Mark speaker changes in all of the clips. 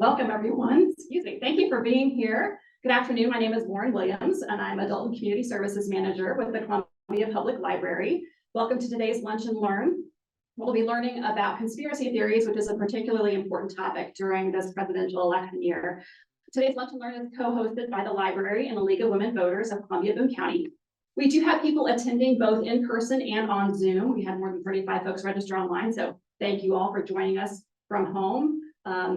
Speaker 1: Welcome, everyone. Excuse me. Thank you for being here. Good afternoon. My name is Lauren Williams, and I'm Adult and Community Services Manager with the Columbia Public Library. Welcome to today's Lunch and Learn. We'll be learning about conspiracy theories, which is a particularly important topic during this presidential election year. Today's Lunch and Learn is co-hosted by the library and the League of Women Voters of Columbia-Boone County. We do have people attending both in person and on Zoom. We had more than 35 folks register online, so thank you all for joining us from home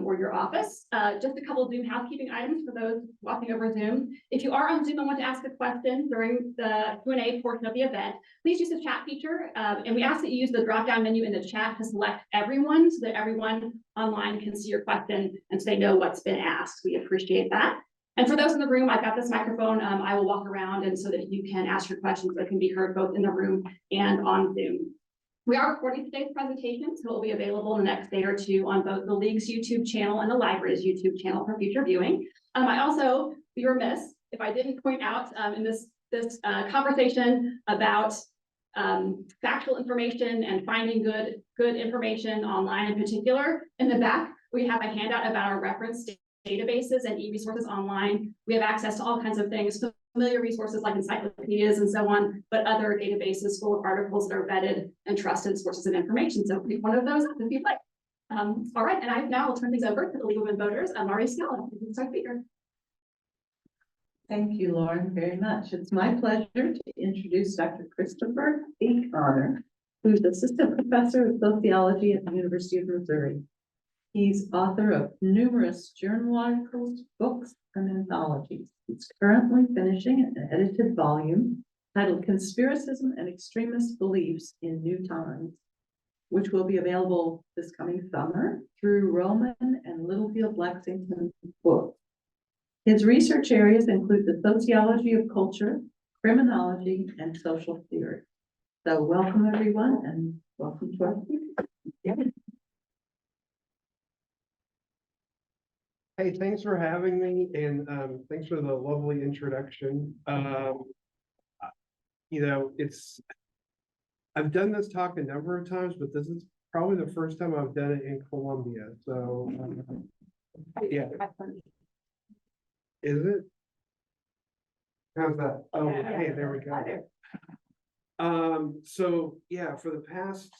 Speaker 1: or your office. Just a couple of Zoom housekeeping items for those watching over Zoom. If you are on Zoom and want to ask a question during the Q&A portion of the event, please use the chat feature. And we ask that you use the drop-down menu in the chat to select everyone so that everyone online can see your question and so they know what's been asked. We appreciate that. And for those in the room, I've got this microphone. I will walk around and so that you can ask your questions that can be heard both in the room and on Zoom. We are recording today's presentation, so it will be available in the next day or two on both the League's YouTube channel and the library's YouTube channel for future viewing. I also be remiss if I didn't point out in this conversation about factual information and finding good information online in particular. In the back, we have a handout about our reference databases and e-resources online. We have access to all kinds of things, familiar resources like encyclopedias and so on, but other databases full of articles that are vetted and trusted sources of information. So pick one of those up if you'd like. All right, and I now will turn things over to the League of Women Voters. Marie Scala, you can start speaker.
Speaker 2: Thank you, Lauren, very much. It's my pleasure to introduce Dr. Christopher A. Connor, who's Assistant Professor of Sociology at the University of Missouri. He's author of numerous journal articles, books, and anthologies. He's currently finishing an edited volume titled Conspiracism and Extremist Beliefs in New Times, which will be available this coming summer through Rowman and Littlefield Lexington Books. His research areas include the sociology of culture, criminology, and social theory. So welcome, everyone, and welcome to our speaker.
Speaker 3: Hey, thanks for having me, and thanks for the lovely introduction. I've done this talk a number of times, but this is probably the first time I've done it in Columbia. So, yeah. Is it? How's that? Oh, okay, there we go. So yeah, for the past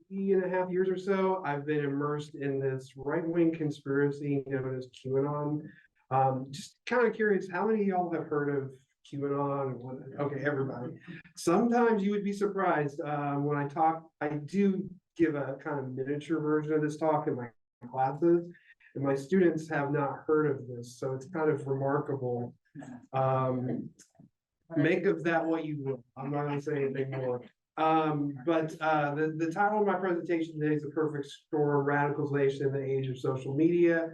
Speaker 3: 3.5 years or so, I've been immersed in this right-wing conspiracy known as QAnon. Just kind of curious, how many of y'all have heard of QAnon? Okay, everybody. Sometimes you would be surprised when I talk. I do give a kind of miniature version of this talk in my classes, and my students have not heard of this, so it's kind of remarkable. Make of that what you will. I'm not going to say anything more. But the title of my presentation today is The Perfect Storm: Radicalization in the Age of Social Media.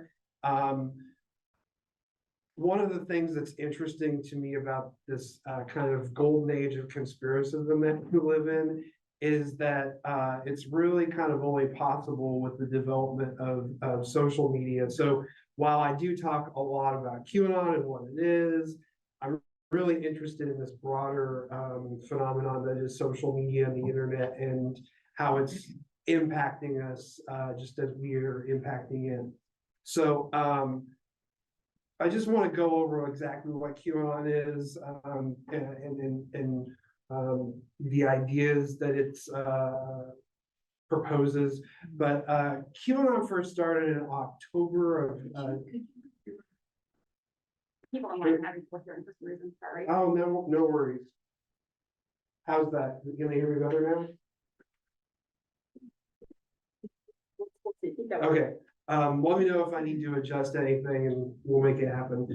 Speaker 3: One of the things that's interesting to me about this kind of golden age of conspiracism that we live in is that it's really kind of only possible with the development of social media. So while I do talk a lot about QAnon and what it is, I'm really interested in this broader phenomenon that is social media and the internet and how it's impacting us just as we are impacting it. So I just want to go over exactly what QAnon is and the ideas that it's proposes. But QAnon first started in October of
Speaker 1: People online having for certain reasons, sorry.
Speaker 3: Oh, no worries. How's that? Can they hear me better now? Okay. Let me know if I need to adjust anything and we'll make it happen.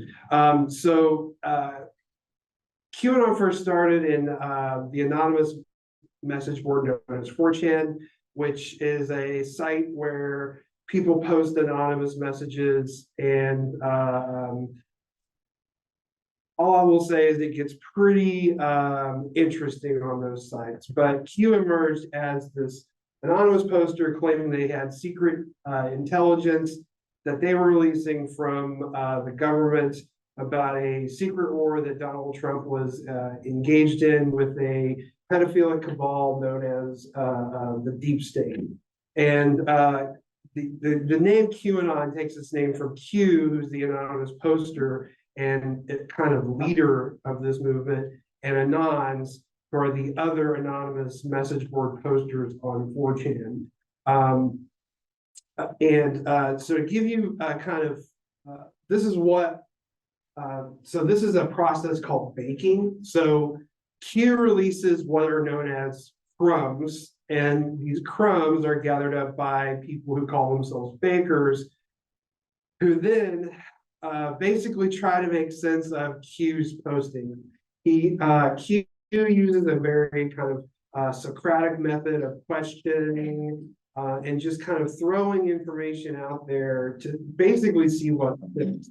Speaker 3: So QAnon first started in the anonymous message board known as 4chan, which is a site where people post anonymous messages, and all I will say is it gets pretty interesting on those sites. But Q emerged as this anonymous poster claiming they had secret intelligence that they were releasing from the government about a secret war that Donald Trump was engaged in with a pedophilic cabal known as the Deep State. And the name QAnon takes its name from Q, who's the anonymous poster and it kind of leader of this movement, and Anons, who are the other anonymous message board posters on 4chan. So to give you this is what, so this is a process called baking. So Q releases what are known as crumbs, and these crumbs are gathered up by people who call themselves bakers, who then basically try to make sense of Q's posting. Q uses a very kind of Socratic method of questioning and just kind of throwing information out there to basically see what fits.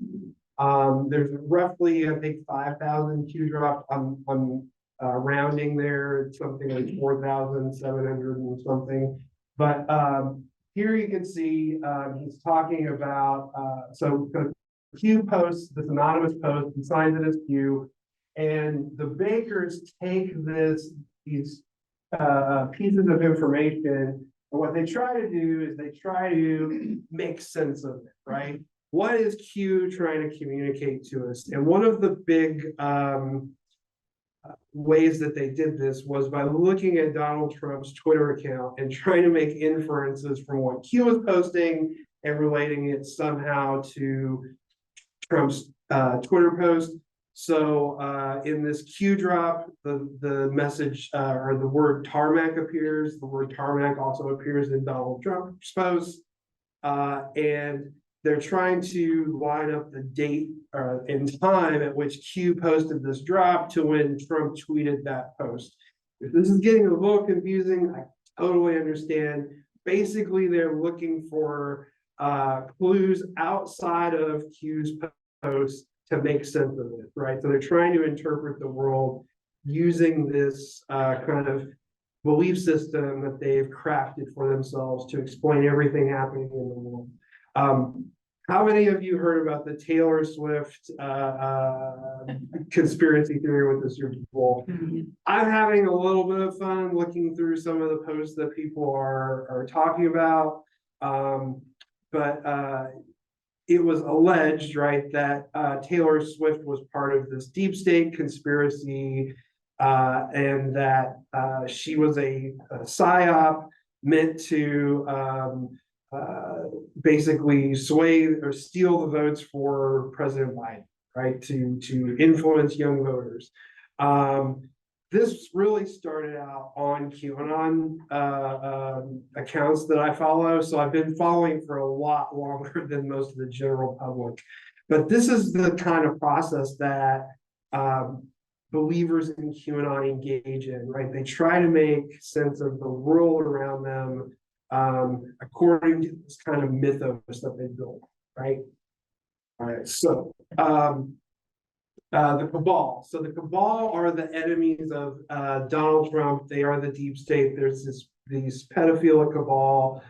Speaker 3: There's roughly, I think, 5,000 Q drops. I'm rounding there, something like 4,700 and something. But here you can see he's talking about, so Q posts this anonymous post, he signs it as Q, and the bakers take these pieces of information, and what they try to do is they try to make sense of it, right? What is Q trying to communicate to us? And one of the big ways that they did this was by looking at Donald Trump's Twitter account and trying to make inferences from what Q was posting and relating it somehow to Trump's Twitter post. So in this Q drop, the message or the word tarmac appears. The word tarmac also appears in Donald Trump's post. And they're trying to line up the date and time at which Q posted this drop to when Trump tweeted that post. If this is getting a little confusing, I totally understand. Basically, they're looking for clues outside of Q's post to make sense of it, right? So they're trying to interpret the world using this kind of belief system that they've crafted for themselves to explain everything happening in the world. How many of you heard about the Taylor Swift conspiracy theory with the Super Bowl? I'm having a little bit of fun looking through some of the posts that people are talking about. But it was alleged, right, that Taylor Swift was part of this deep state conspiracy and that she was a psyop meant to basically sway or steal the votes for President Biden, right, to influence young voters. This really started out on QAnon accounts that I follow. So I've been following for a lot longer than most of the general public. But this is the kind of process that believers in QAnon engage in, right? They try to make sense of the world around them according to this kind of mythos that they built, right? All right, so the cabal. So the cabal are the enemies of Donald Trump. They are the deep state. There's these pedophilic cabal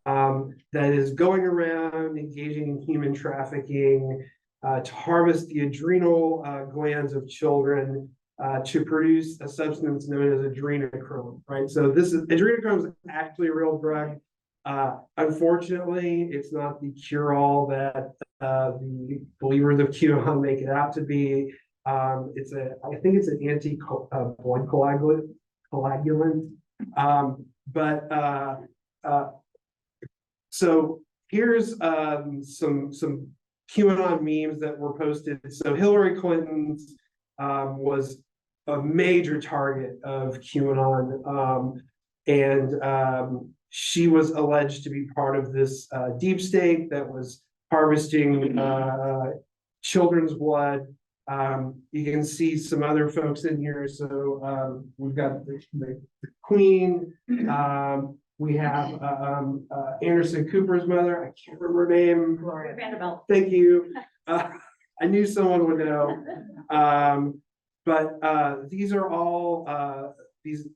Speaker 3: that is going around engaging in human trafficking to harvest the adrenal glands of children to produce a substance known as adrenochrome, right? So this is adrenochrome is actually a real drug. Unfortunately, it's not the cure-all that the believers of QAnon make it out to be. I think it's an anti-blood coagulant. So here's some QAnon memes that were posted. So Hillary Clinton's was a major target of QAnon, and she was alleged to be part of this deep state that was harvesting children's blood. You can see some other folks in here. So we've got the Queen. We have Anderson Cooper's mother. I can't remember her name.
Speaker 1: Gloria Vanderbilt.
Speaker 3: Thank you. I knew someone would know. But these are all these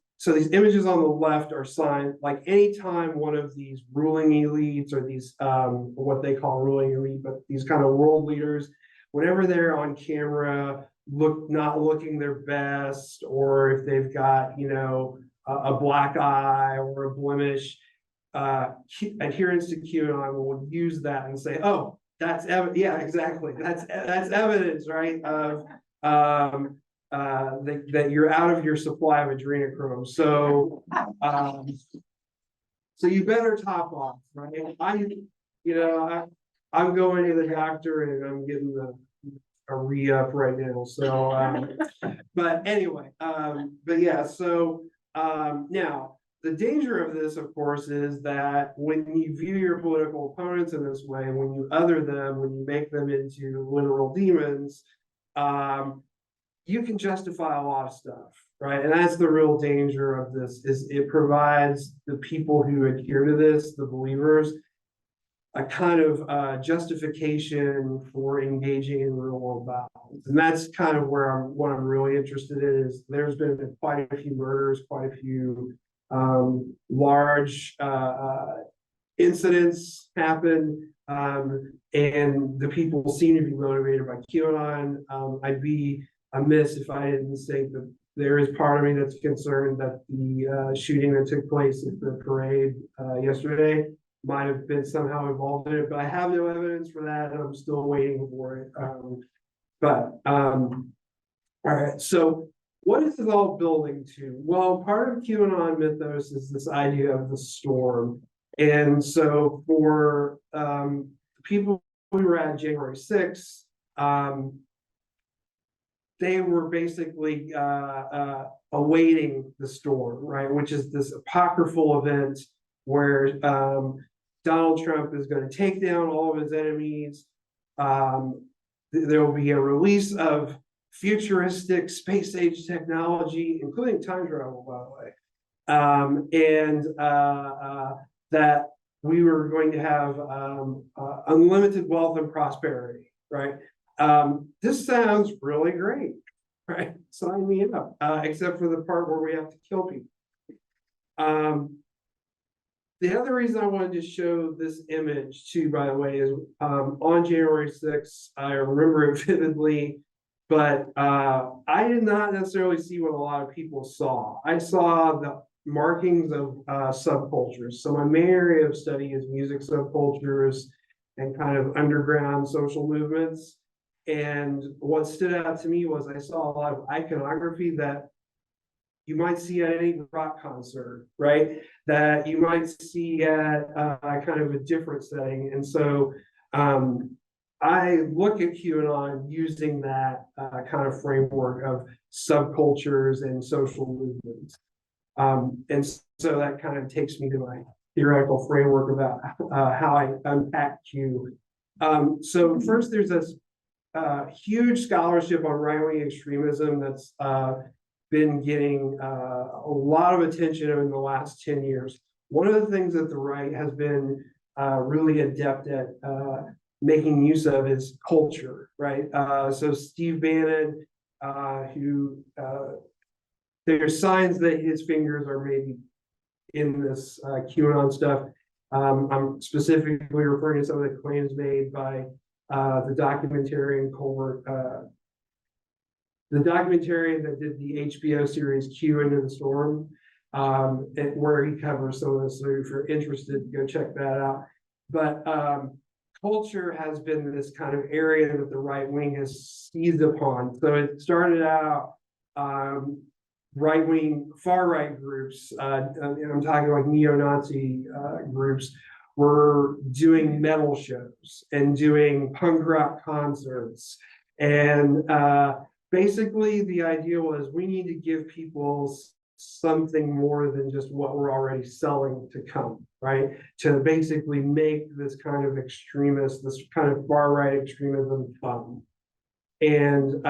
Speaker 3: images on the left are signed, like anytime one of these ruling elites or these what they call ruling elite, but these kind of world leaders, whenever they're on camera, not looking their best, or if they've got, a black eye or a blemish, adherents to QAnon will use that and say, "Oh, yeah, exactly. That's evidence, right? Of that you're out of your supply of adrenochrome. So you better top off, right? I'm going to the doctor and I'm getting a re-up right now. So, but anyway, but yeah, so now the danger of this, of course, is that when you view your political opponents in this way, when you other them, when you make them into literal demons, you can justify a lot of stuff, right? And that's the real danger of this, is it provides the people who adhere to this, the believers, a kind of justification for engaging in real world violence. And that's kind of where what I'm really interested in is there's been quite a few murders, quite a few large incidents happen, and the people seem to be motivated by QAnon. I'd be amiss if I didn't say that there is part of me that's concerned that the shooting that took place at the parade yesterday might have been somehow involved in it, but I have no evidence for that, and I'm still waiting for it. All right, so what is this all building to? Well, part of QAnon mythos is this idea of the storm. And so for people who were at January 6th, they were basically awaiting the storm, right? Which is this apocryphal event where Donald Trump is going to take down all of his enemies. There will be a release of futuristic space age technology, including time travel, by the way, that we were going to have unlimited wealth and prosperity, right? This sounds really great, right? Sign me up, except for the part where we have to kill people. The other reason I wanted to show this image too, by the way, is on January 6th, I remember it vividly, but I did not necessarily see what a lot of people saw. I saw the markings of subcultures. So my main area of study is music subcultures and kind of underground social movements. And what stood out to me was I saw a lot of iconography that you might see at any rock concert, right? That you might see at kind of a different setting. And so I look at QAnon using that kind of framework of subcultures and social movements. And so that kind of takes me to my theoretical framework about how I unpack Q. So first, there's this huge scholarship on right-wing extremism that's been getting a lot of attention in the last 10 years. One of the things that the right has been really adept at making use of is culture, right? So Steve Bannon, who there's signs that his fingers are maybe in this QAnon stuff. I'm specifically referring to some of the claims made by the documentarian the documentarian that did the HBO series Q Into the Storm, and where he covers some of this. So if you're interested, go check that out. But culture has been this kind of area that the right wing has seized upon. So it started out right-wing, far-right groups, and I'm talking like neo-Nazi groups, were doing metal shows and doing punk rock concerts. And basically the idea was we need to give people something more than just what we're already selling to come, right? To basically make this kind of extremist, this kind of far-right extremism fun. And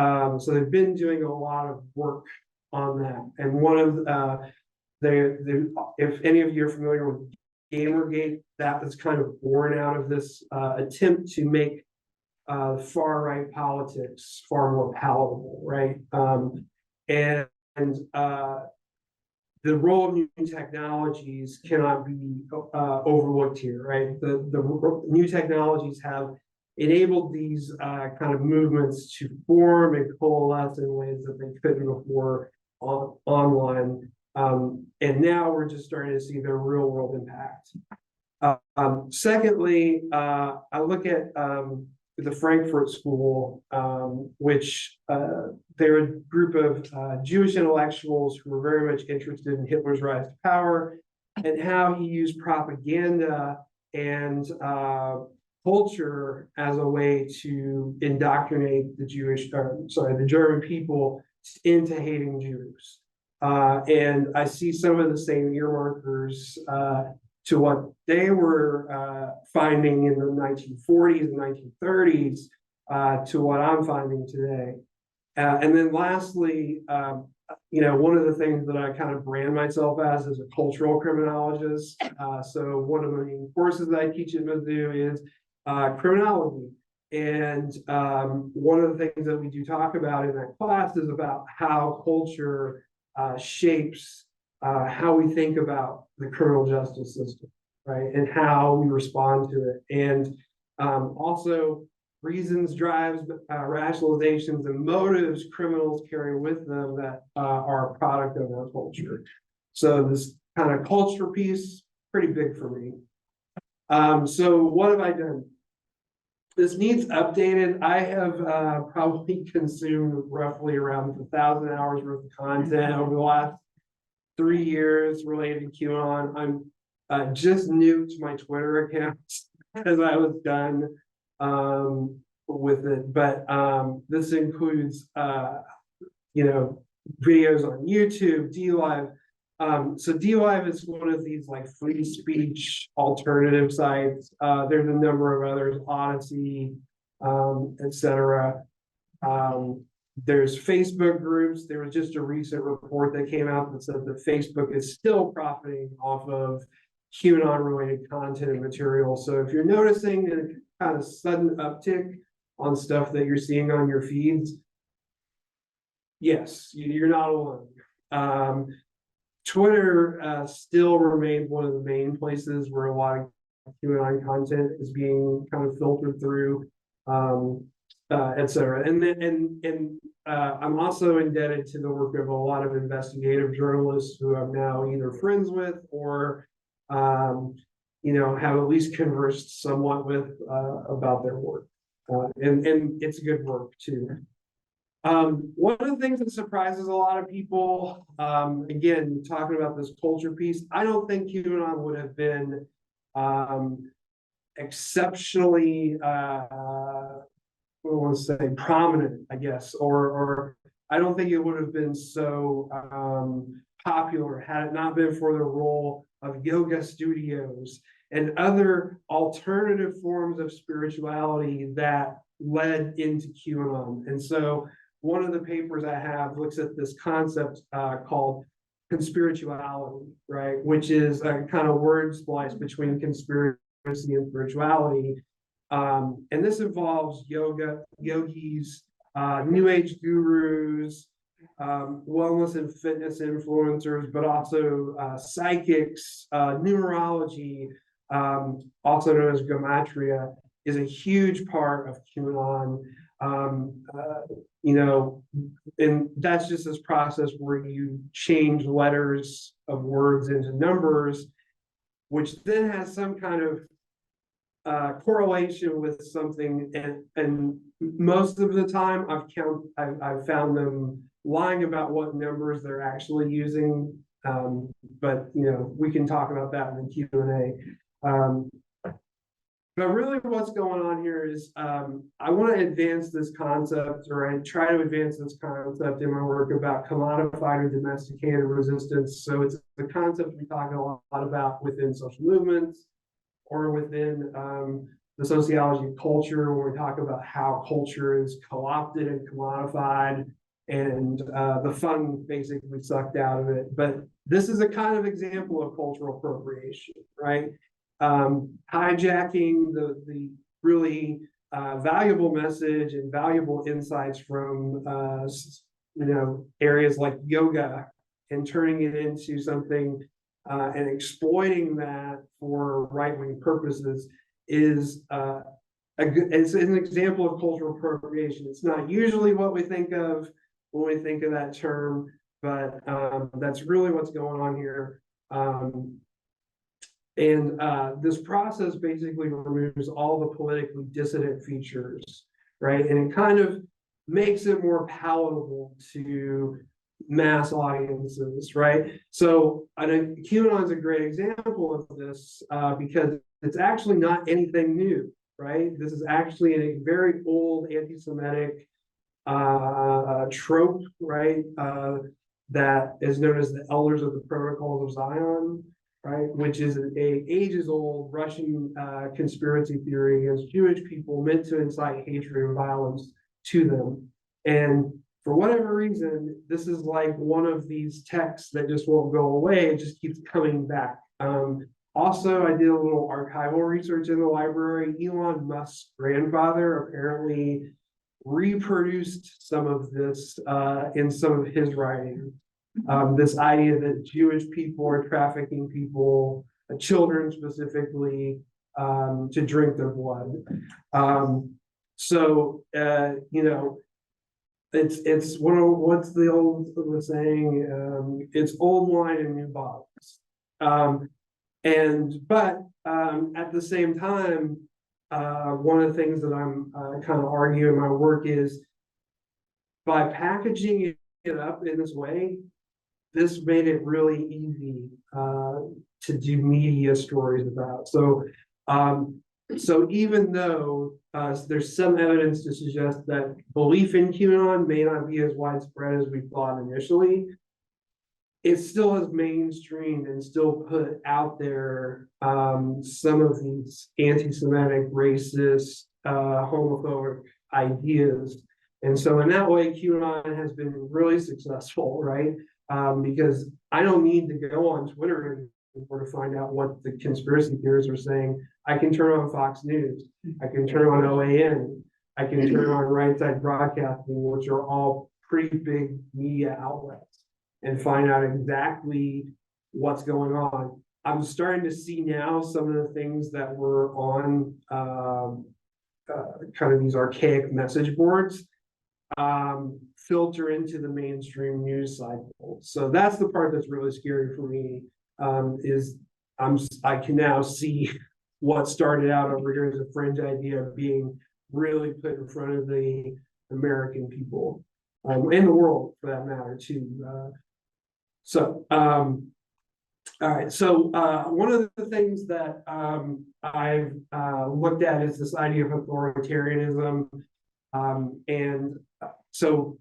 Speaker 3: so they've been doing a lot of work on that. And one of if any of you are familiar with Gamergate, that was kind of born out of this attempt to make far-right politics far more palatable, right? And the role of new technologies cannot be overlooked here, right? The new technologies have enabled these kind of movements to form and coalesce in ways that they couldn't before online. And now we're just starting to see their real world impact. Secondly, I look at the Frankfurt School, which they're a group of Jewish intellectuals who were very much interested in Hitler's rise to power and how he used propaganda and culture as a way to indoctrinate the German people into hating Jews. And I see some of the same earmarkers to what they were finding in the 1940s and 1930s to what I'm finding today. And then lastly, one of the things that I kind of brand myself as is a cultural criminologist. So one of the courses that I teach at Mizzou is criminology. And one of the things that we do talk about in that class is about how culture shapes how we think about the criminal justice system, right? And how we respond to it. And also reasons, drives, rationalizations, and motives criminals carry with them that are a product of our culture. So this kind of culture piece, pretty big for me. So what have I done? This needs updated. I have probably consumed roughly around 1,000 hours worth of content over the last 3 years related to QAnon. I'm just new to my Twitter account because I was done with it. But this includes videos on YouTube, DLive. So DLive is one of these like free speech alternative sites. There's a number of others, Odyssey, etc. There's Facebook groups. There was just a recent report that came out that said that Facebook is still profiting off of QAnon related content and material. So if you're noticing a kind of sudden uptick on stuff that you're seeing on your feeds, yes, you're not alone. Twitter still remains one of the main places where a lot of QAnon content is being kind of filtered through, etc. And I'm also indebted to the work of a lot of investigative journalists who I'm now either friends with or have at least conversed somewhat with about their work. And it's good work too. One of the things that surprises a lot of people, again, talking about this culture piece, I don't think QAnon would have been exceptionally, I want to say prominent, I guess, or I don't think it would have been so popular had it not been for the role of yoga studios and other alternative forms of spirituality that led into QAnon. And so one of the papers I have looks at this concept called conspirituality, right? Which is a kind of word splice between conspiracy and spirituality. And this involves yogis, new age gurus, wellness and fitness influencers, but also psychics, numerology, also known as gematria, is a huge part of QAnon. And that's just this process where you change letters of words into numbers, which then has some kind of correlation with something, and most of the time I've found them lying about what numbers they're actually using, but we can talk about that in the Q&A. But really what's going on here is I want to advance this concept, or I try to advance this concept in my work about commodified or domesticated resistance. So it's the concept we talk a lot about within social movements or within the sociology of culture, when we talk about how culture is co-opted and commodified and the fun basically sucked out of it. But this is a kind of example of cultural appropriation, right? Hijacking the really valuable message and valuable insights from areas like yoga and turning it into something and exploiting that for right-wing purposes is it's an example of cultural appropriation. It's not usually what we think of when we think of that term, but that's really what's going on here. And this process basically removes all the politically dissident features, right? And it kind of makes it more palatable to mass audiences, right? So I think QAnon is a great example of this because it's actually not anything new, right? This is actually a very old anti-Semitic trope, right? That is known as the Elders of the Protocols of Zion, right? Which is a ages-old Russian conspiracy theory against Jewish people meant to incite hatred and violence to them. And for whatever reason, this is like one of these texts that just won't go away. It just keeps coming back. Also, I did a little archival research in the library. Elon Musk's grandfather apparently reproduced some of this in some of his writing. This idea that Jewish people are trafficking people, children specifically, to drink their blood. You know, it's one of what's the old saying? It's old wine in new bottles. At the same time, one of the things that I'm kind of arguing in my work is by packaging it up in this way, this made it really easy to do media stories about. So even though there's some evidence to suggest that belief in QAnon may not be as widespread as we thought initially, it still has mainstreamed and still put out there some of these anti-Semitic, racist, homophobic ideas. And so in that way, QAnon has been really successful, right? Because I don't need to go on Twitter anymore to find out what the conspiracy theorists are saying. I can turn on Fox News. I can turn on OAN. I can turn on Right Side Broadcasting, which are all pretty big media outlets, and find out exactly what's going on. I'm starting to see now some of the things that were on kind of these archaic message boards filter into the mainstream news cycle. So that's the part that's really scary for me, is I can now see what started out over here as a fringe idea being really put in front of the American people, and the world for that matter too. All right. So one of the things that I've looked at is this idea of authoritarianism. So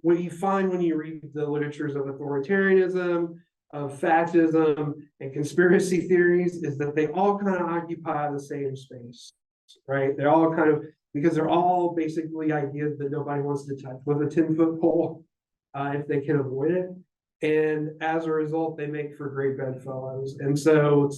Speaker 3: what you find when you read the literatures of authoritarianism, of fascism, and conspiracy theories is that they all kind of occupy the same space, right? They're all kind of, because they're all basically ideas that nobody wants to touch with a 10-foot pole if they can avoid it. And as a result, they make for great bedfellows. And so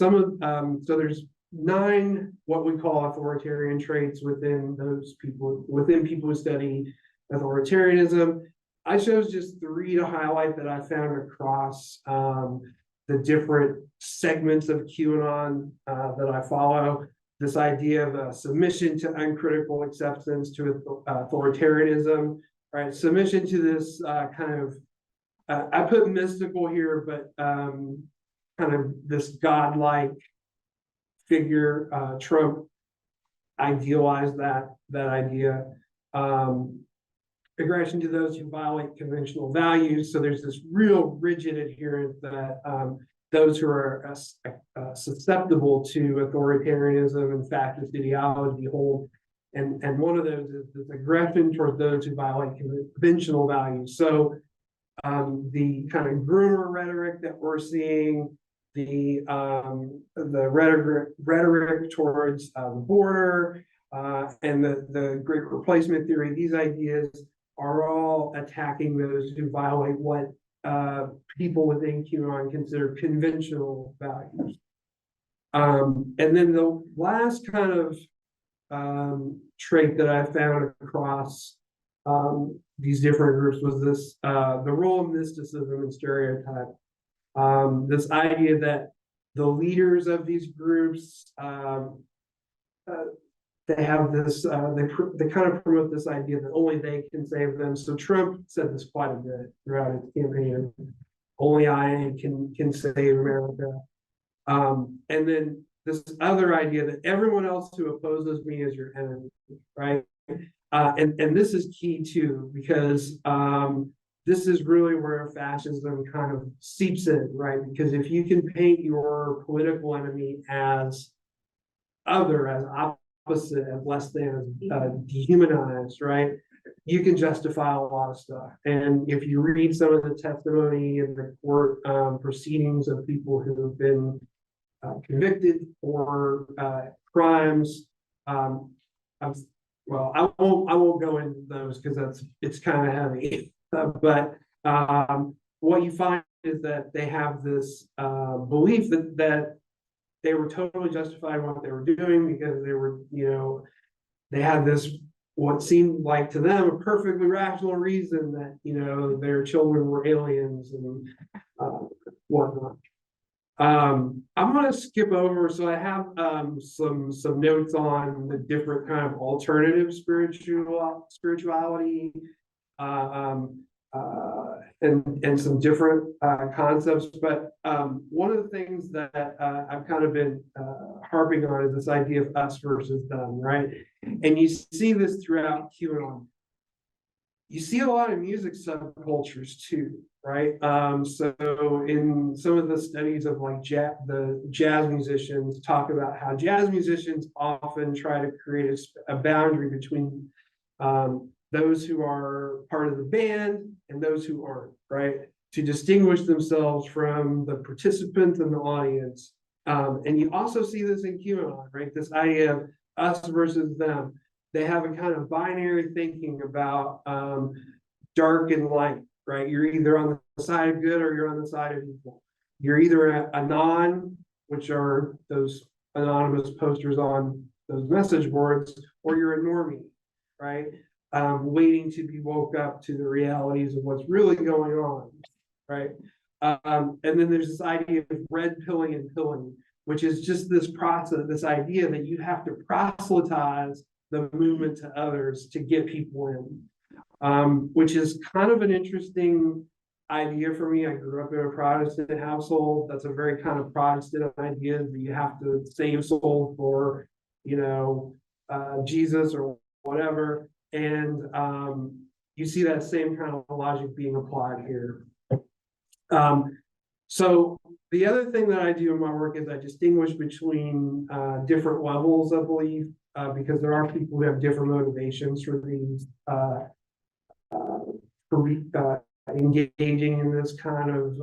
Speaker 3: there's 9 what we call authoritarian traits within those people, within people who study authoritarianism. I chose just 3 to highlight that I found across the different segments of QAnon that I follow. This idea of submission to uncritical acceptance to authoritarianism, right? Submission to this kind of I put mystical here, but kind of this godlike figure. Trump idealized that idea. Aggression to those who violate conventional values. So there's this real rigid adherence that those who are susceptible to authoritarianism and fascist ideology hold. And one of those is this aggression towards those who violate conventional values. So the kind of groomer rhetoric that we're seeing, the rhetoric towards the border, and the great replacement theory, these ideas are all attacking those who violate what people within QAnon consider conventional values. And then the last kind of trait that I found across these different groups was this the role of mysticism and stereotype. This idea that the leaders of these groups they have this, they kind of promote this idea that only they can save them. So Trump said this quite a bit throughout his campaign. Only I can save America. And then this other idea that everyone else who opposes me is your enemy, right? And this is key too, because this is really where fascism kind of seeps in, right? Because if you can paint your political enemy as other, as opposite, as less than, as dehumanized, right? You can justify a lot of stuff. And if you read some of the testimony in the court proceedings of people who have been convicted for crimes, well, I won't go into those because it's kind of heavy. But what you find is that they have this belief that they were totally justified in what they were doing because they were, they had this what seemed like to them a perfectly rational reason that their children were aliens and whatnot. I'm going to skip over. So I have some notes on the different kind of alternative spirituality and some different concepts. But one of the things that I've kind of been harping on is this idea of us versus them, right? And you see this throughout QAnon. You see a lot of music subcultures too, right? So in some of the studies of like the jazz musicians talk about how jazz musicians often try to create a boundary between those who are part of the band and those who aren't, right? To distinguish themselves from the participants and the audience. And you also see this in QAnon, right? This idea of us versus them. They have a kind of binary thinking about dark and light, right? You're either on the side of good or you're on the side of evil. You're either a Anon, which are those anonymous posters on those message boards, or you're a normie, right? Waiting to be woke up to the realities of what's really going on, right? And then there's this idea of red pilling and pilling, which is just this process, this idea that you have to proselytize the movement to others to get people in, which is kind of an interesting idea for me. I grew up in a Protestant household. That's a very kind of Protestant idea that you have to save souls for, Jesus or whatever. And you see that same kind of logic being applied here. So the other thing that I do in my work is I distinguish between different levels of belief. Because there are people who have different motivations for these, engaging in this kind of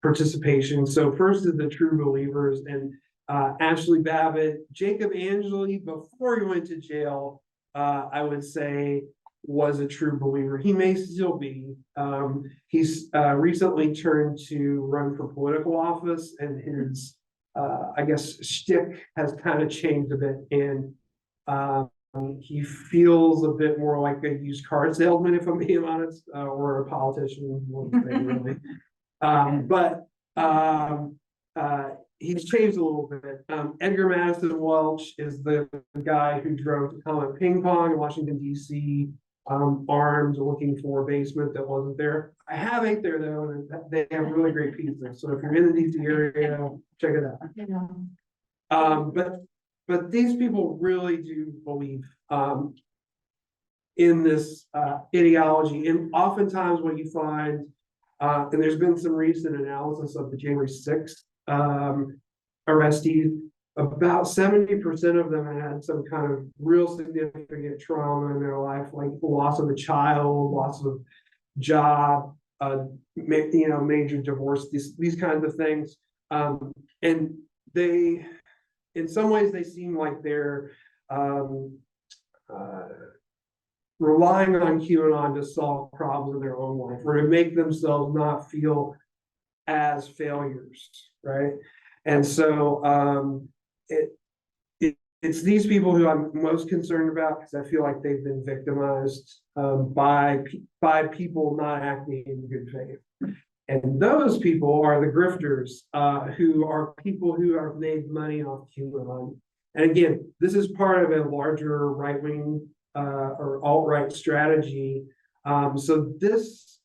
Speaker 3: participation. So first is the true believers, and Ashley Babbitt, Jacob Angeli, before he went to jail, I would say was a true believer. He may still be. He's recently turned to run for political office, and his I guess shtick has kind of changed a bit, and he feels a bit more like a used car salesman, if I'm being honest, or a politician, really. But he's changed a little bit. Edgar Madison Welch is the guy who drove to Comet Ping Pong in Washington, D.C., armed, looking for a basement that wasn't there. I have ate there though, and they have really great pizza. So if you're in the DC area, check it out. But these people really do believe in this ideology, and oftentimes what you find, and there's been some recent analysis of the January 6th arrestees. About 70% of them had some kind of real significant trauma in their life, like loss of a child, loss of job, major divorce, these kinds of things. And they, in some ways, they seem like they're relying on QAnon to solve problems in their own life, or to make themselves not feel as failures, right? And so it's these people who I'm most concerned about, because I feel like they've been victimized by people not acting in good faith. And those people are the grifters, who are people who have made money off QAnon. And again, this is part of a larger right-wing or alt-right strategy. So this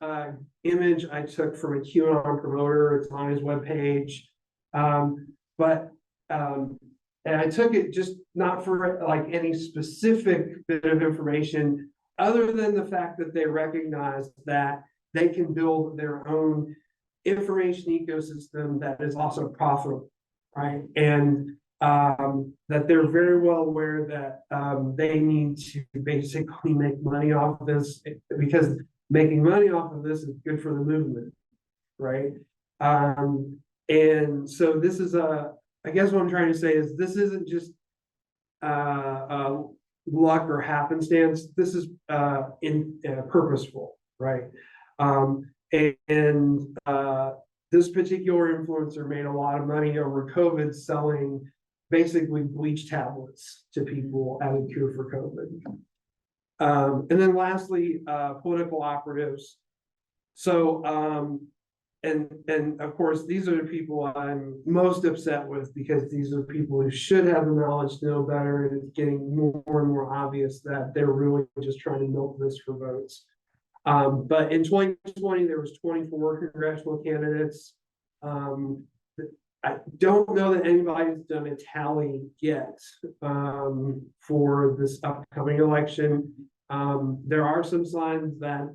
Speaker 3: image I took from a QAnon promoter. It's on his webpage. And I took it just not for like any specific bit of information, other than the fact that they recognize that they can build their own information ecosystem that is also profitable, right? And that they're very well aware that they need to basically make money off of this, because making money off of this is good for the movement, right? And so this is I guess what I'm trying to say is this isn't just luck or happenstance. This is purposeful, right? This particular influencer made a lot of money over COVID selling basically bleach tablets to people as a cure for COVID. And then lastly, political operatives. So, and of course, these are the people I'm most upset with, because these are people who should have the knowledge to know better, and it's getting more and more obvious that they're really just trying to milk this for votes. But in 2020, there was 24 congressional candidates. I don't know that anybody's done a tally yet for this upcoming election. There are some signs that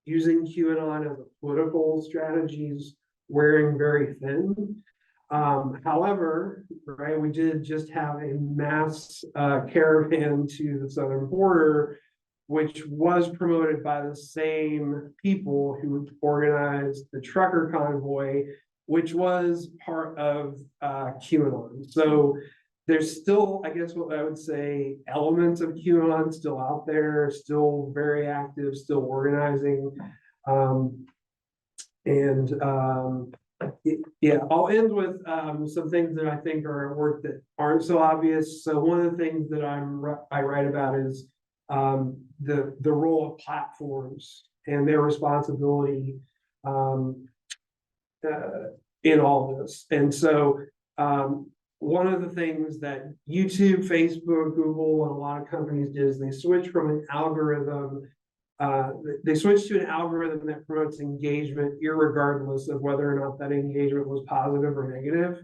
Speaker 3: using QAnon as a political strategy is wearing very thin. However, right, we did just have a mass caravan to the southern border, which was promoted by the same people who organized the trucker convoy, which was part of QAnon. So there's still, I guess what I would say, elements of QAnon still out there, still very active, still organizing. Yeah, I'll end with some things that I think are at work that aren't so obvious. So one of the things that I write about is the role of platforms and their responsibility in all this. And so one of the things that YouTube, Facebook, Google, and a lot of companies did is they switched from an algorithm. They switched to an algorithm that promotes engagement, irregardless of whether or not that engagement was positive or negative.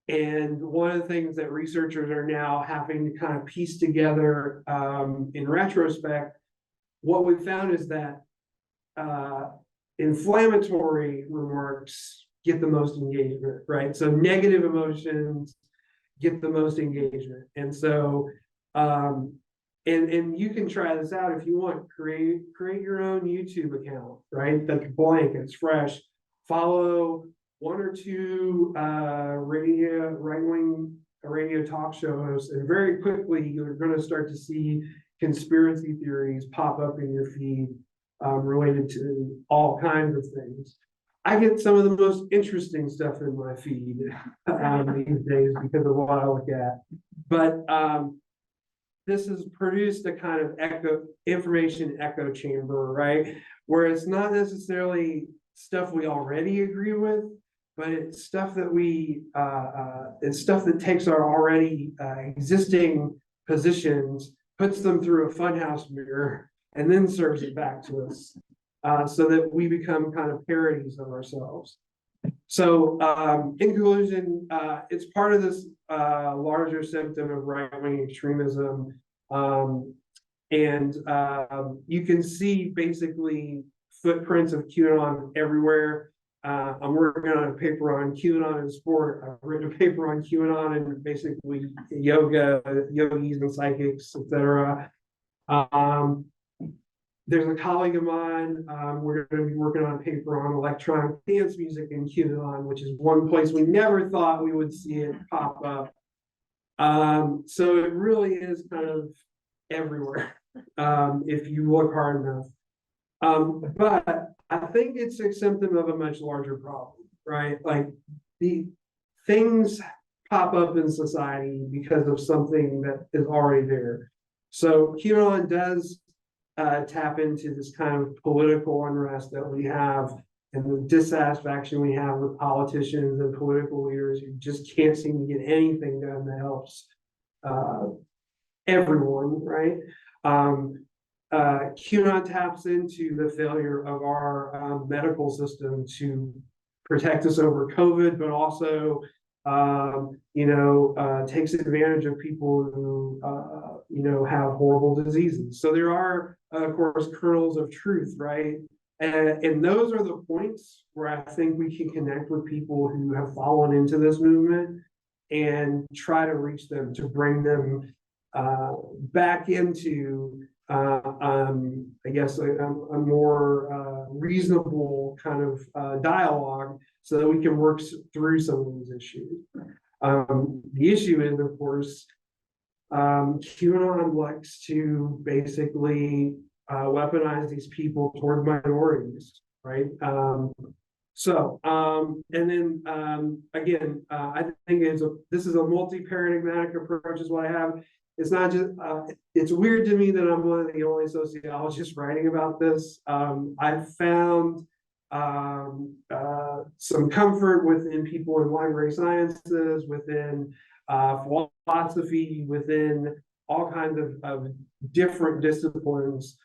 Speaker 3: And one of the things that researchers are now having to kind of piece together in retrospect, what we found is that inflammatory remarks get the most engagement, right? So negative emotions get the most engagement. And so, and you can try this out if you want. Create your own YouTube account, right? That's blank, it's fresh. Follow one or two right-wing radio talk shows, and very quickly you're going to start to see conspiracy theories pop up in your feed related to all kinds of things. I get some of the most interesting stuff in my feed these days because of what I look at. But this has produced a kind of information echo chamber, right? Where it's not necessarily stuff we already agree with, but it's stuff that it's stuff that takes our already existing positions, puts them through a funhouse mirror, and then serves it back to us. So that we become kind of parodies of ourselves. So in conclusion, it's part of this larger symptom of right-wing extremism. You can see basically footprints of QAnon everywhere. I'm working on a paper on QAnon and sport. I've written a paper on QAnon and basically yoga, yogis and psychics, etc. There's a colleague of mine, we're going to be working on a paper on electronic dance music in QAnon, which is one place we never thought we would see it pop up. So it really is kind of everywhere, if you look hard enough. But I think it's a symptom of a much larger problem, right? Like the things pop up in society because of something that is already there. So QAnon does tap into this kind of political unrest that we have, and the dissatisfaction we have with politicians and political leaders who just can't seem to get anything done that helps everyone, right? QAnon taps into the failure of our medical system to protect us over COVID, but also, takes advantage of people who, have horrible diseases. So there are, of course, kernels of truth, right? And those are the points where I think we can connect with people who have fallen into this movement and try to reach them, to bring them back into I guess a more reasonable kind of dialogue so that we can work through some of these issues. The issue is, of course, QAnon likes to basically weaponize these people toward minorities, right? And then again, I think this is a multi-paradigmatic approach is what I have. It's not just, it's weird to me that I'm one of the only sociologists writing about this. I've found some comfort within people in library sciences, within philosophy, within all kinds of different disciplines.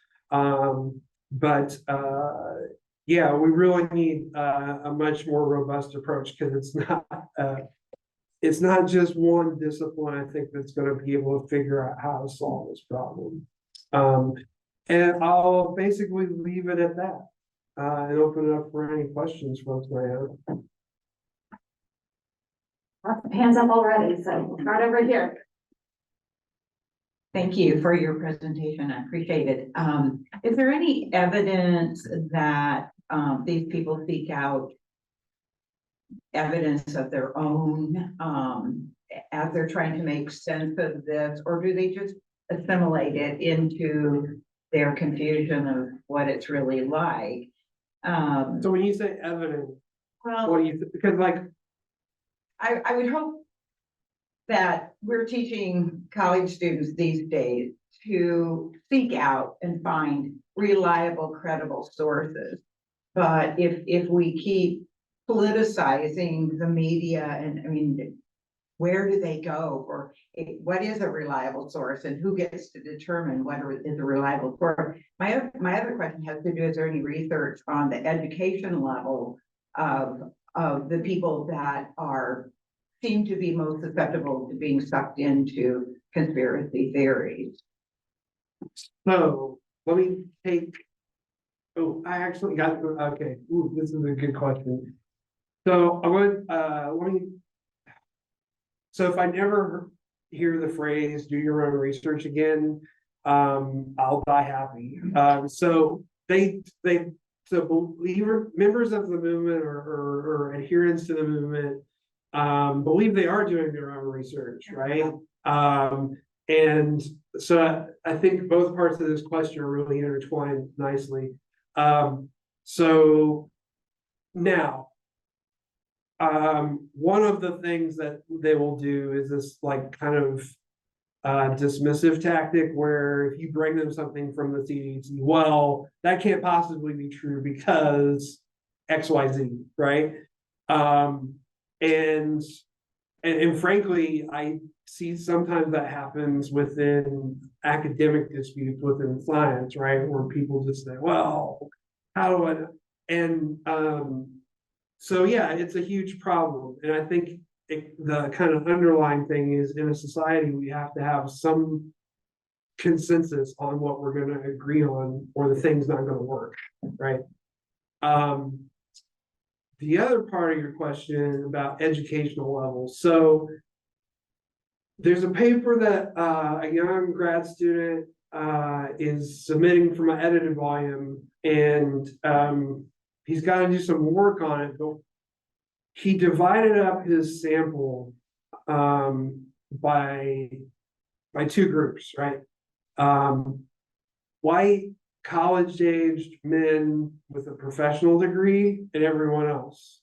Speaker 3: Yeah, we really need a much more robust approach because it's not just one discipline, I think, that's going to be able to figure out how to solve this problem. And I'll basically leave it at that and open it up for any questions folks might have.
Speaker 1: Lots of hands up already, so we'll start over here.
Speaker 4: Thank you for your presentation. I appreciate it. Is there any evidence that these people seek out evidence of their own as they're trying to make sense of this, or do they just assimilate it into their confusion of what it's really like?
Speaker 3: So when you say evidence,
Speaker 4: Well,
Speaker 3: what do you because like
Speaker 4: I would hope that we're teaching college students these days to seek out and find reliable, credible sources. But if we keep politicizing the media, and I mean, where do they go, or what is a reliable source, and who gets to determine what is a reliable source? My other question has to do, is there any research on the education level of the people that seem to be most susceptible to being sucked into conspiracy theories?
Speaker 3: So let me take. Oh, I actually got okay. Ooh, this is a good question. So I want so if I never hear the phrase "do your own research" again, I'll die happy. So members of the movement or adherents to the movement believe they are doing their own research, right? And so I think both parts of this question are really intertwined nicely. So now, one of the things that they will do is this like kind of dismissive tactic where if you bring them something from the CDC, well, that can't possibly be true because XYZ, right? And frankly, I see sometimes that happens within academic disputes within science, right? Where people just say, well, how do I, and so yeah, it's a huge problem. And I think the kind of underlying thing is in a society, we have to have some consensus on what we're going to agree on, or the thing's not going to work, right? The other part of your question about educational levels. So there's a paper that a young grad student is submitting from an edited volume, and he's got to do some work on it. But he divided up his sample by two groups, right? White college-aged men with a professional degree and everyone else.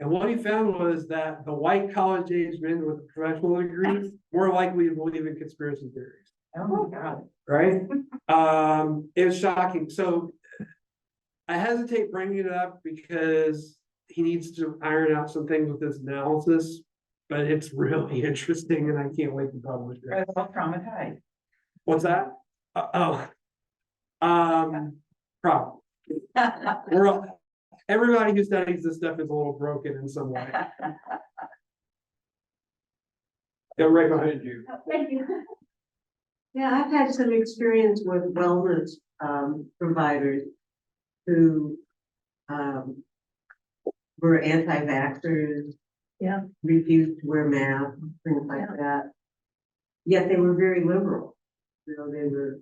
Speaker 3: And what he found was that the white college-aged men with a professional degree more likely to believe in conspiracy theories.
Speaker 4: Oh my God.
Speaker 3: Right? It was shocking. So I hesitate bringing it up because he needs to iron out some things with this analysis, but it's really interesting and I can't wait to publish
Speaker 4: We're
Speaker 3: it.
Speaker 4: all traumatized.
Speaker 3: What's that? Probably. We're all, everybody who studies this stuff is a little broken in some way. Yeah, right behind you.
Speaker 1: Thank you.
Speaker 5: Yeah, I've had some experience with wellness providers who were anti-vaxxers.
Speaker 2: Yeah.
Speaker 5: Refused to wear masks, things like that. Yet they were very liberal. You know, they were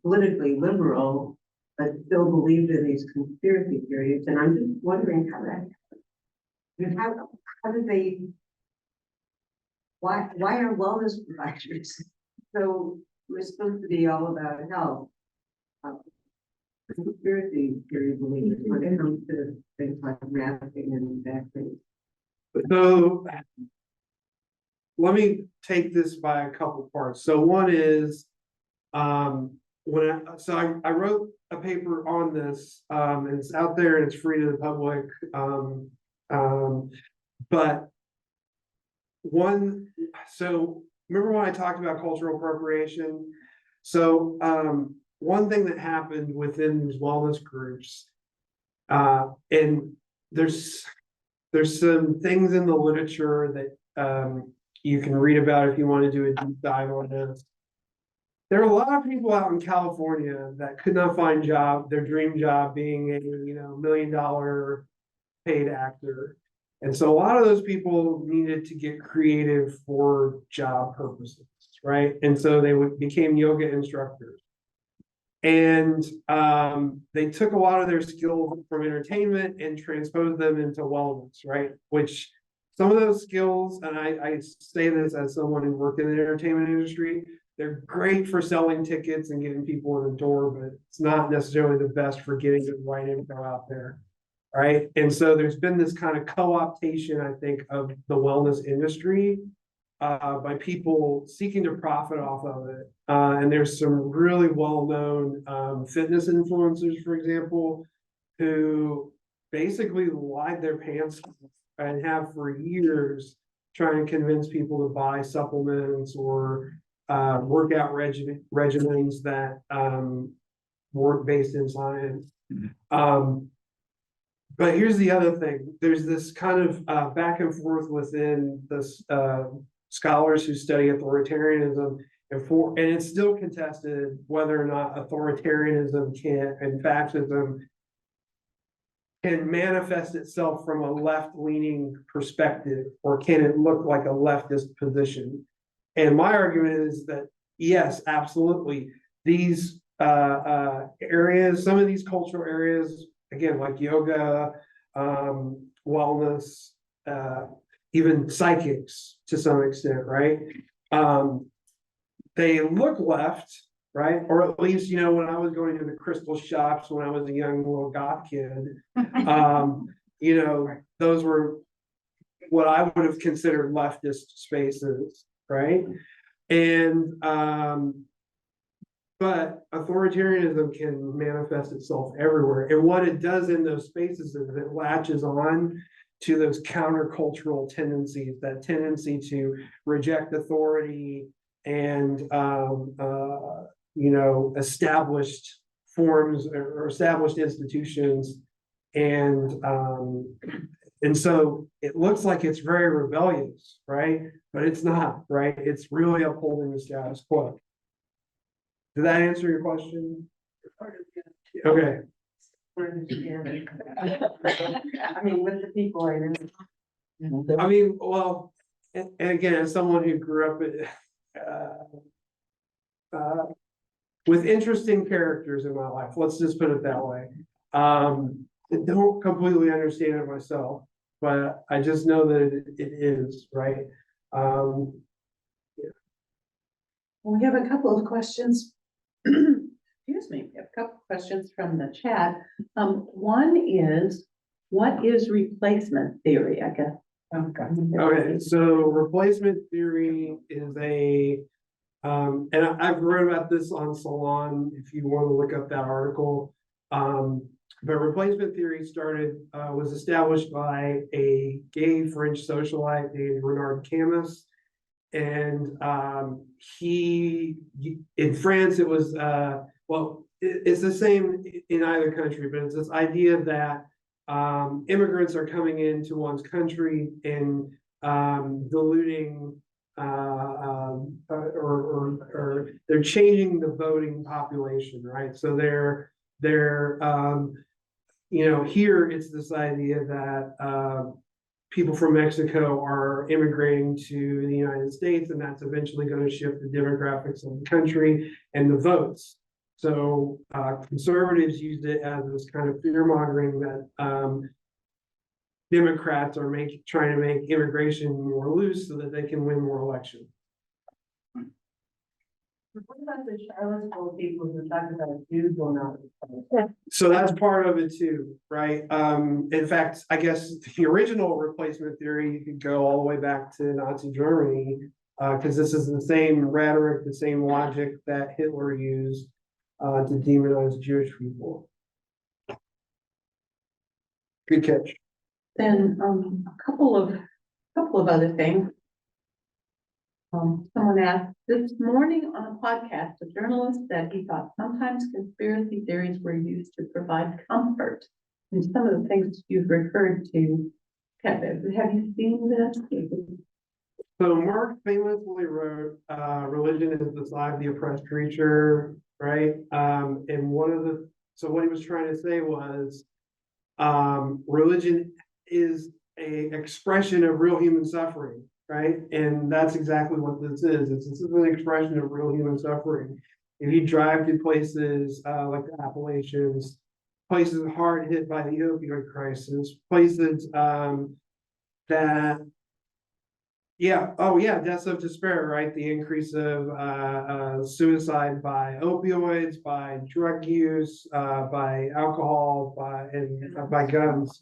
Speaker 5: politically liberal, but still believed in these conspiracy theories. And I'm just wondering how that happened. How did they? Why are wellness providers so we're supposed to be all about health? Conspiracy theory believers when it comes to things like masking and vaccines.
Speaker 3: So let me take this by a couple parts. So one is, I wrote a paper on this, and it's out there and it's free to the public. But so remember when I talked about cultural appropriation? So, one thing that happened within these wellness groups, and there's some things in the literature that you can read about if you want to do a deep dive on this. There are a lot of people out in California that could not find their dream job being a $1 million paid actor. And so a lot of those people needed to get creative for job purposes, right? And so they became yoga instructors. And they took a lot of their skills from entertainment and transposed them into wellness, right? Which some of those skills, and I say this as someone who worked in the entertainment industry, they're great for selling tickets and getting people in the door, but it's not necessarily the best for getting the right info out there, right? And so there's been this kind of co-optation, I think, of the wellness industry by people seeking to profit off of it. And there's some really well-known fitness influencers, for example, who basically lied their pants and have for years trying to convince people to buy supplements or workout regimens that weren't based in science. But here's the other thing. There's this kind of back and forth within this scholars who study authoritarianism, and it's still contested whether or not authoritarianism and fascism can manifest itself from a left-leaning perspective, or can it look like a leftist position? And my argument is that yes, absolutely. These areas, some of these cultural areas, again, like yoga, wellness, even psychics to some extent, right? They look left, right? Or at least, when I was going to the crystal shops when I was a young little goth kid, those were what I would have considered leftist spaces, right? And but authoritarianism can manifest itself everywhere. And what it does in those spaces is it latches on to those countercultural tendencies, that tendency to reject authority and established forms or established institutions. And so it looks like it's very rebellious, right? But it's not, right? It's really upholding the status quo. Did that answer your question? Okay.
Speaker 5: I mean, with the people I know.
Speaker 3: I mean, well, and again, as someone who grew up with interesting characters in my life, let's just put it that way. I don't completely understand it myself, but I just know that it is, right?
Speaker 2: We have a couple of questions. Excuse me, we have a couple of questions from the chat. One is, what is replacement theory? I guess.
Speaker 3: Okay, so replacement theory is and I've read about this on Salon, if you want to look up that article. But replacement theory was established by a gay French socialite named Renard Camus. And in France, it was, it's the same in either country, but it's this idea that immigrants are coming into one's country and diluting or they're changing the voting population, right? So they're here it's this idea that people from Mexico are immigrating to the United States, and that's eventually going to shift the demographics of the country and the votes. So conservatives used it as this kind of fear mongering that Democrats are trying to make immigration more loose so that they can win more elections.
Speaker 5: What about the Charlottesville people who talk about Jews going out?
Speaker 3: So that's part of it too, right? In fact, I guess the original replacement theory, you could go all the way back to Nazi Germany, because this is the same rhetoric, the same logic that Hitler used to demonize Jewish people. Good catch.
Speaker 2: Then, a couple of other things. Someone asked, this morning on a podcast, a journalist said he thought sometimes conspiracy theories were used to provide comfort. And some of the things you've referred to, have you seen this?
Speaker 3: So Mark famously wrote, religion is the sign of the oppressed creature, right? And what he was trying to say was, religion is an expression of real human suffering, right? And that's exactly what this is. This is an expression of real human suffering. If you drive to places like the Appalachians, places hard hit by the opioid crisis, places deaths of despair, right? The increase of suicide by opioids, by drug use, by alcohol, by guns.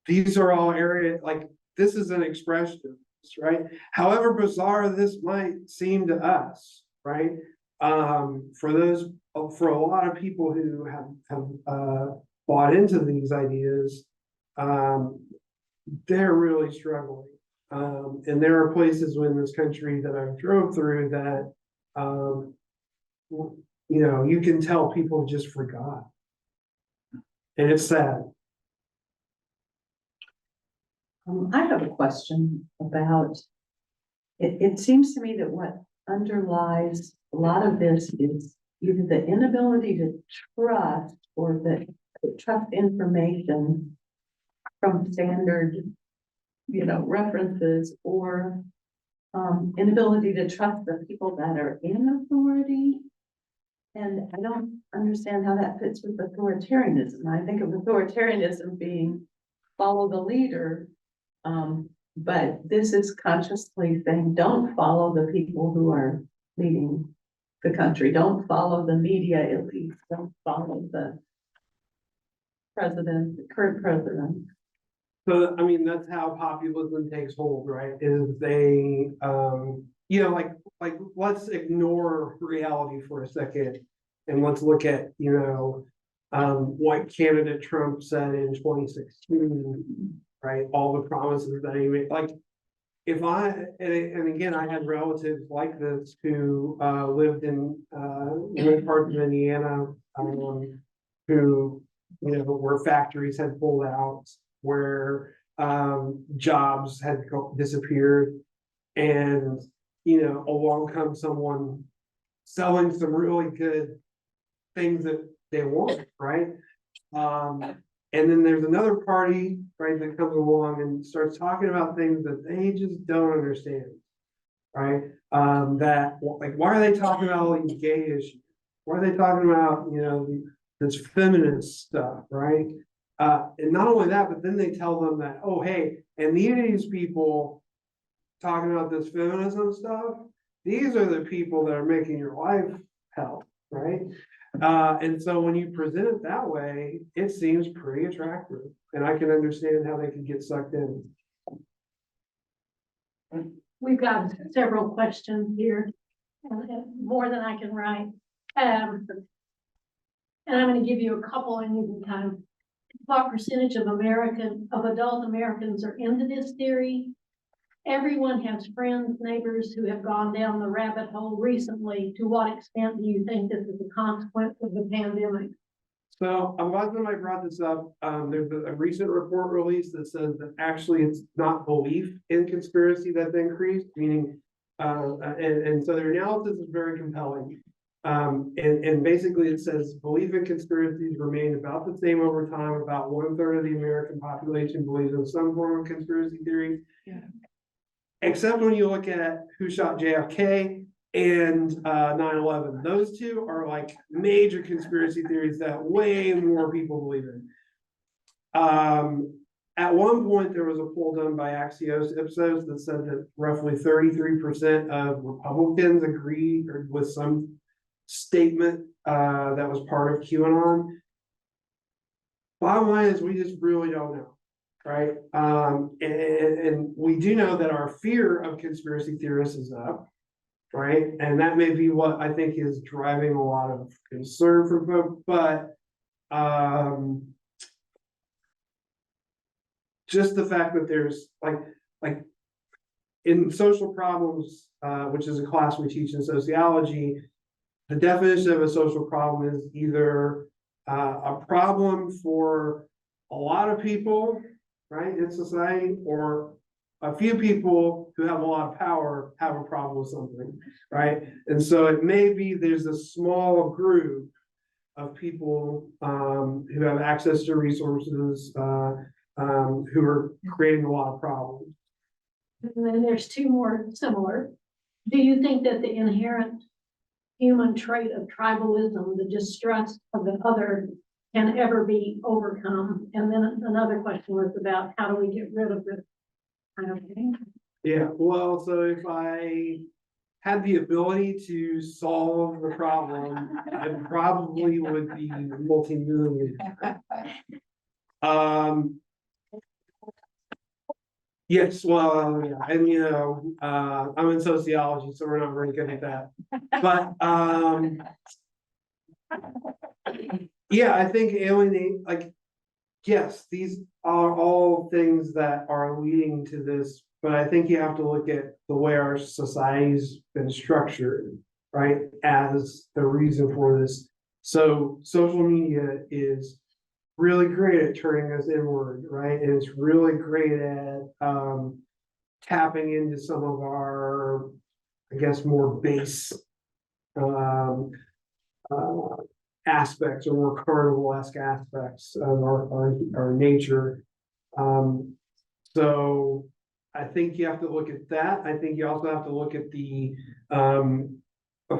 Speaker 3: These are all areas like this is an expression, right? However bizarre this might seem to us, right? For a lot of people who have bought into these ideas, they're really struggling. And there are places in this country that I've drove through that, you can tell people just forgot. And it's sad.
Speaker 2: I have a question about, it seems to me that what underlies a lot of this is either the inability to trust or the trust information from standard, references, or inability to trust the people that are in authority. And I don't understand how that fits with authoritarianism. I think of authoritarianism being follow the leader. But this is consciously saying, don't follow the people who are leading the country. Don't follow the media elites. Don't follow the president, the current president.
Speaker 3: So, I mean, that's how populism takes hold, right? Is they, like let's ignore reality for a second and let's look at, what candidate Trump said in 2016, right? All the promises that he made. Like, and again, I had relatives like this who lived in parts of Indiana, who, where factories had pulled out, where jobs had disappeared, and along comes someone selling some really good things that they want, right? And then there's another party, right, that comes along and starts talking about things that they just don't understand, right? That like, why are they talking about all these gay issues? Why are they talking about this feminist stuff, right? And not only that, but then they tell them that, oh, hey, and these people talking about this feminism stuff, these are the people that are making your life hell, right? And so when you present it that way, it seems pretty attractive, and I can understand how they could get sucked in.
Speaker 6: We've got several questions here, more than I can write. And I'm gonna give you a couple and you can kind of, what percentage of adult Americans are into this theory? Everyone has friends, neighbors who have gone down the rabbit hole recently. To what extent do you think this is a consequence of the pandemic?
Speaker 3: So I'm glad somebody brought this up. There's a recent report released that says that actually it's not belief in conspiracy that's increased, meaning, and so their analysis is very compelling. And basically it says belief in conspiracies remain about the same over time. About 1/3 of the American population believes in some form of conspiracy theory.
Speaker 2: Yeah.
Speaker 3: Except when you look at who shot JFK and 9/11. Those two are like major conspiracy theories that way more people believe in. At one point, there was a poll done by Axios Ipsos that said that roughly 33% of Republicans agree with some statement that was part of QAnon. Bottom line is we just really don't know. Right. And we do know that our fear of conspiracy theorists is up. Right. And that may be what I think is driving a lot of concern for folks, but just the fact that there's like in social problems, which is a class we teach in sociology, the definition of a social problem is either a problem for a lot of people, right, in society, or a few people who have a lot of power have a problem with something, right? And so it may be there's a small group of people who have access to resources who are creating a lot of problems.
Speaker 6: And then there's two more similar. Do you think that the inherent human trait of tribalism, the distrust of the other, can ever be overcome? And then another question was about how do we get rid of this kind of thing?
Speaker 3: Yeah, well, so if I had the ability to solve the problem, I probably would be multi-millionaire. Yes, well, yeah, and I'm in sociology, so we're not very good at that. But yeah, I think alienate, like, yes, these are all things that are leading to this, but I think you have to look at the way our society's been structured, right, as the reason for this. So social media is really great at turning us inward, right? And it's really great at tapping into some of our, I guess, more base aspects or more carnival-esque aspects of our nature. So I think you have to look at that. I think you also have to look at the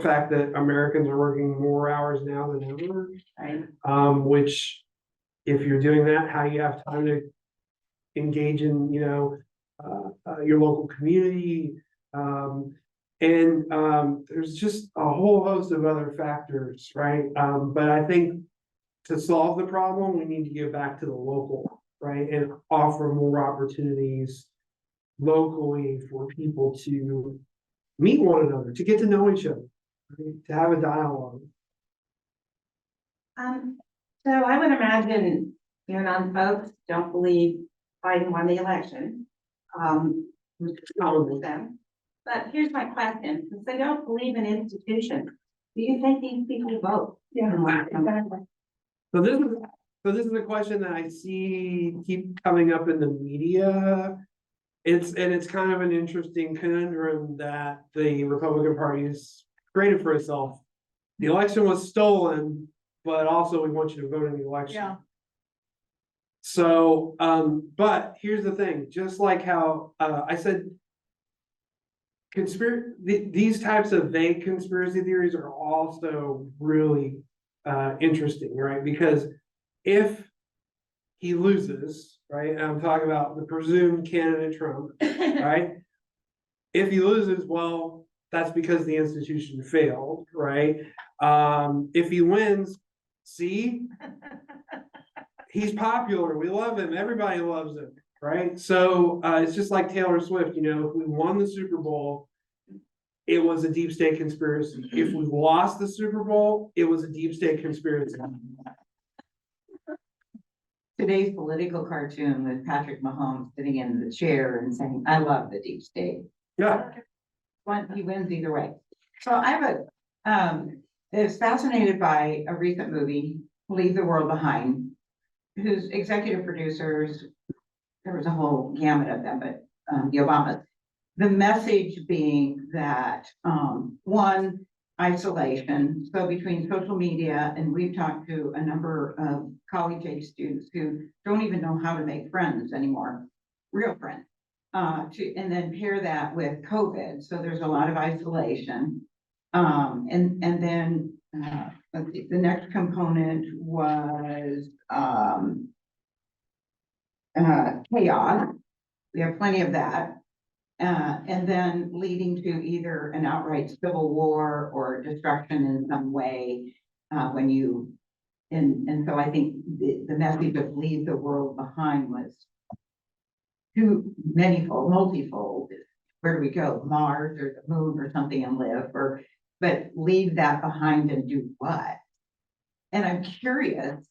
Speaker 3: fact that Americans are working more hours now than ever, right? Which, if you're doing that, how you have time to engage in, your local community. There's just a whole host of other factors, right? But I think to solve the problem, we need to get back to the local, right? And offer more opportunities locally for people to meet one another, to get to know each other, right? To have a dialogue.
Speaker 4: So I would imagine QAnon folks don't believe Biden won the election. Which is common with them. But here's my question: since they don't believe in institutions, do you think these people vote?
Speaker 6: Yeah, exactly.
Speaker 3: So this is a question that I see keep coming up in the media. It's kind of an interesting conundrum that the Republican Party has created for itself. The election was stolen, but also we want you to vote in the election.
Speaker 6: Yeah.
Speaker 3: So, but here's the thing, just like how I said, these types of vague conspiracy theories are also really interesting, right? Because if he loses, right, and I'm talking about the presumed candidate Trump, right? If he loses, well, that's because the institution failed, right? If he wins, see, he's popular, we love him, everybody loves him, right? So it's just like Taylor Swift, if we won the Super Bowl, it was a deep state conspiracy. If we lost the Super Bowl, it was a deep state conspiracy.
Speaker 4: Today's political cartoon with Patrick Mahomes sitting in the chair and saying, I love the deep state.
Speaker 3: Yeah,
Speaker 4: He wins either way. So I have is fascinated by a recent movie, Leave the World Behind, whose executive producers, there was a whole gamut of them, but the Obamas. The message being that, one, isolation. So between social media, and we've talked to a number of college age students who don't even know how to make friends anymore, real friends. And then pair that with COVID. So there's a lot of isolation. And then let's see, the next component was chaos. We have plenty of that. And then leading to either an outright civil war or destruction in some way when you, and so I think the message of leave the world behind was too manyfold, multifold. Where do we go? Mars or the moon or something and live, or but leave that behind and do what? And I'm curious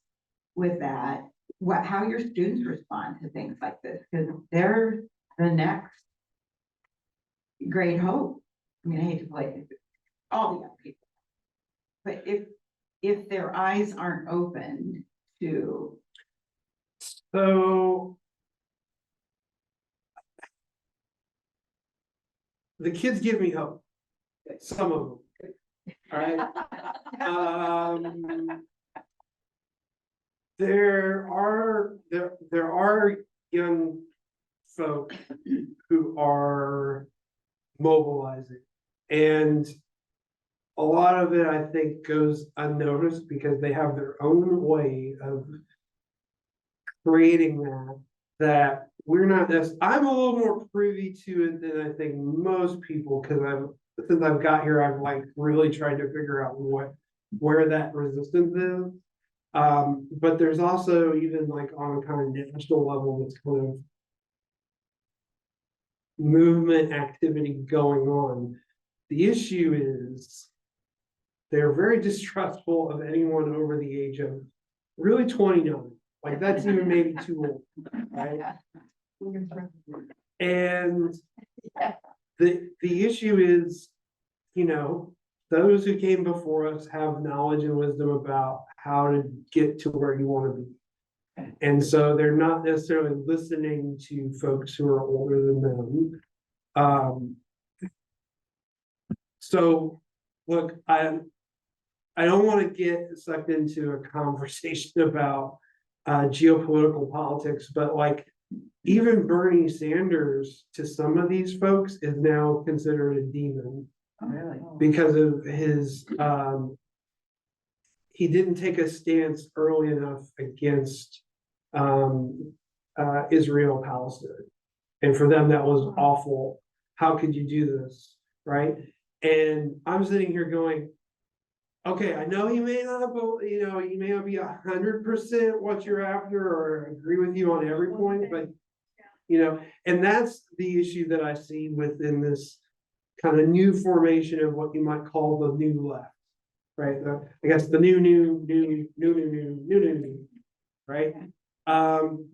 Speaker 4: with that, how your students respond to things like this, because they're the next great hope. I mean, I hate to play all the young people, but if their eyes aren't opened to,
Speaker 3: so the kids give me hope, some of them, all right? There are young folk who are mobilizing, and a lot of it, I think, goes unnoticed because they have their own way of creating that we're not I'm a little more privy to it than I think most people, because since I've got here, I've like really tried to figure out where that resistance is. But there's also even like on a kind of national level, this kind of movement activity going on. The issue is they're very distrustful of anyone over the age of really 29. Like that's even maybe too old, right? And the issue is, those who came before us have knowledge and wisdom about how to get to where you want to be. And so they're not necessarily listening to folks who are older than them. So look, I don't want to get sucked into a conversation about geopolitical politics, but like even Bernie Sanders to some of these folks is now considered a demon.
Speaker 4: really,
Speaker 3: Because of his he didn't take a stance early enough against Israel Palestine, and for them that was awful. How could you do this, right? And I'm sitting here going, okay, I know you may not you may not be 100% what you're after or agree with you on every point, but and that's the issue that I see within this kind of new formation of what you might call the new left, right? I guess the new, right?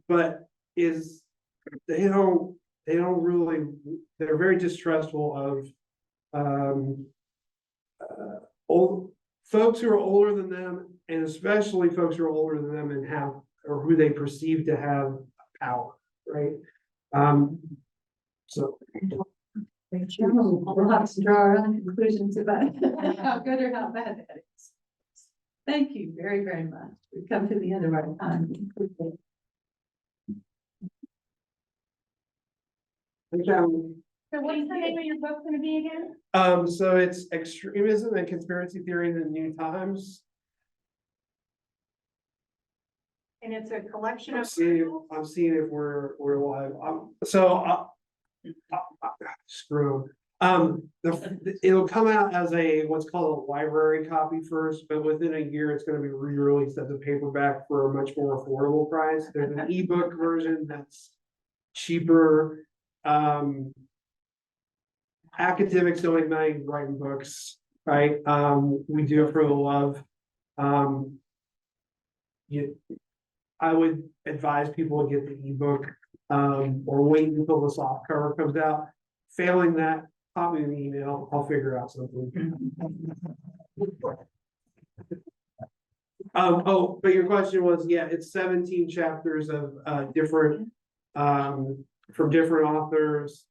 Speaker 3: But is they don't really, they're very distrustful of old folks who are older than them, and especially folks who are older than them and have, or who they perceive to have power, right? So
Speaker 2: We'll have to draw our own conclusions about how good or how bad that is. Thank you very, very much. We've come to the end of our time.
Speaker 1: So what is the name of your book going to be again?
Speaker 3: So it's Extremism and Conspiracy Theory in the New Times.
Speaker 6: And it's a collection
Speaker 3: I'm
Speaker 6: of.
Speaker 3: seeing if we're live. Screw. It'll come out as what's called a library copy first, but within a year it's going to be re-released as a paperback for a much more affordable price. There's an ebook version that's cheaper. academics don't ignite writing books, right? We do it for the love. I would advise people to get the ebook, or wait until the soft cover comes out. Failing that, pop me an email, I'll figure out something. Oh, but your question was, yeah, it's 17 chapters of, different, from different authors.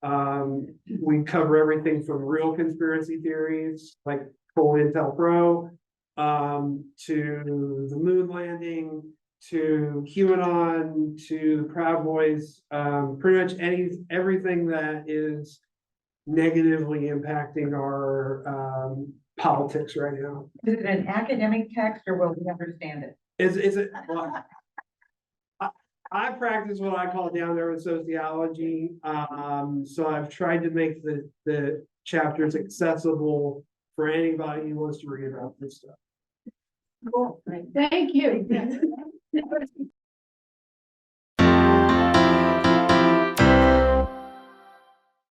Speaker 3: We cover everything from real conspiracy theories, like COINTELPRO, to the moon landing, to QAnon, to the Proud Boys, pretty much everything that is negatively impacting our, politics right now.
Speaker 4: Is it an academic text or will we understand it?
Speaker 3: Is it, well, I practice what I call down there with sociology, so I've tried to make the chapters accessible for anybody who wants to read about this stuff.
Speaker 6: Cool. Thank you.